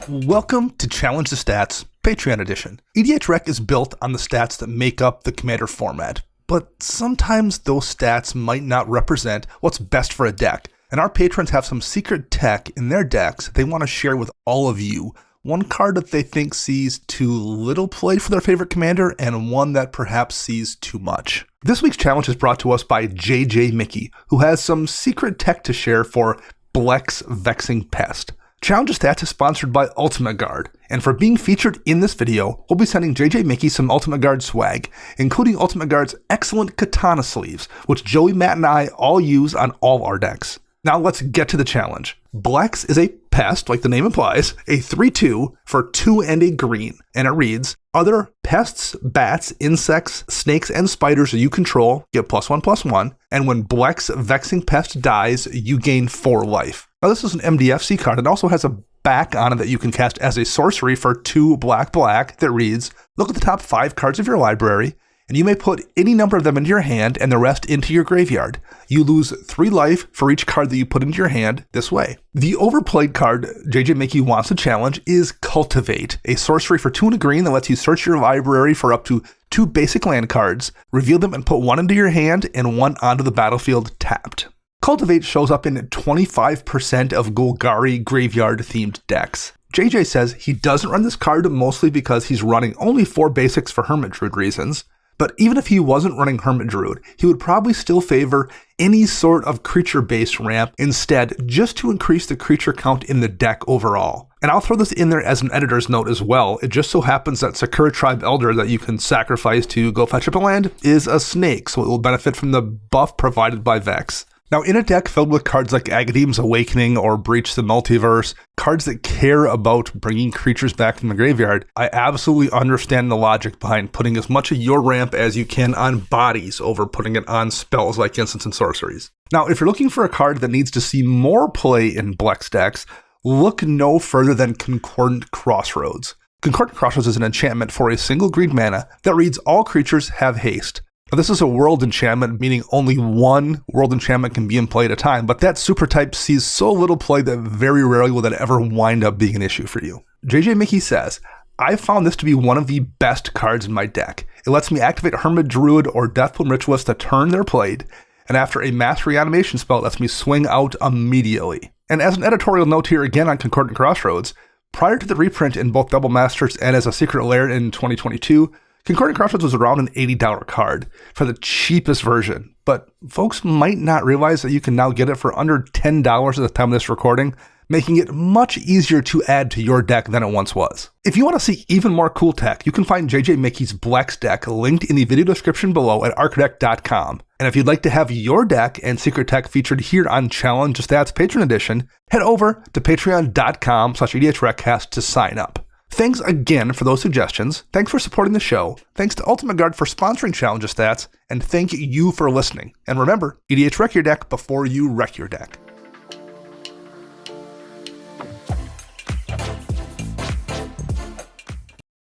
Welcome to Challenge the Stats, Patreon edition. EDHREC is built on the stats that make up the Commander format, but sometimes those stats might not represent what's best for a deck, and our patrons have some secret tech in their decks they want to share with all of you. One card that they think sees too little play for their favorite commander, and one that perhaps sees too much. This week's challenge is brought to us by JJ Mickey, who has some secret tech to share for Blex Vexing Pest. Challenge the Stats is sponsored by Ultimate Guard, and for being featured in this video, we'll be sending JJ Mickey some Ultimate Guard swag, including Ultimate Guard's excellent Katana sleeves, which Joey, Matt, and I all use on all our decks. Now let's get to the challenge. Blex is a pest, like the name implies, a 3/2 for 2 and a green, and it reads, other pests, bats, insects, snakes, and spiders you control get +1/+1, and when Blex Vexing Pest dies, you gain 4 life. Now this is an MDFC card and also has a back on it that you can cast as a sorcery for 2 black that reads, look at the top 5 cards of your library, and you may put any number of them into your hand and the rest into your graveyard. You lose 3 life for each card that you put into your hand this way. The overplayed card JJ Mickey wants to challenge is Cultivate, a sorcery for 2 and a green that lets you search your library for up to 2 basic land cards, reveal them and put 1 into your hand and 1 onto the battlefield tapped. Cultivate shows up in 25% of Golgari graveyard-themed decks. JJ says he doesn't run this card mostly because he's running only 4 basics for Hermit Druid reasons, but even if he wasn't running Hermit Druid, he would probably still favor any sort of creature-based ramp instead, just to increase the creature count in the deck overall. And I'll throw this in there as an editor's note as well. It just so happens that Sakura Tribe Elder that you can sacrifice to go fetch up a land is a snake, so it will benefit from the buff provided by Vex. Now, in a deck filled with cards like Agadeem's Awakening or Breach the Multiverse, cards that care about bringing creatures back from the graveyard, I absolutely understand the logic behind putting as much of your ramp as you can on bodies over putting it on spells like instants and sorceries. Now, if you're looking for a card that needs to see more play in Blex decks, look no further than Concordant Crossroads. Concordant Crossroads is an enchantment for a single green mana that reads all creatures have haste. Now, this is a world enchantment, meaning only 1 world enchantment can be in play at a time, but that super type sees so little play that very rarely will that ever wind up being an issue for you. JJ Mickey says, I found this to be one of the best cards in my deck. It lets me activate Hermit Druid or Deathbloom Ritualist the turn they're played, and after a mass reanimation spell, it lets me swing out immediately. And as an editorial note here again on Concordant Crossroads, prior to the reprint in both Double Masters and as a secret lair in 2022, Concordant Crossroads was around an $80 card for the cheapest version, but folks might not realize that you can now get it for under $10 at the time of this recording, making it much easier to add to your deck than it once was. If you want to see even more cool tech, you can find JJ Mickey's Blex deck linked in the video description below at arcdeck.com. And if you'd like to have your deck and secret tech featured here on Challenge the Stats Patron Edition, head over to patreon.com/EDHRECast to sign up. Thanks again for those suggestions, thanks for supporting the show, thanks to Ultimate Guard for sponsoring Challenge the Stats, and thank you for listening. And remember, EDHREC your deck before you wreck your deck.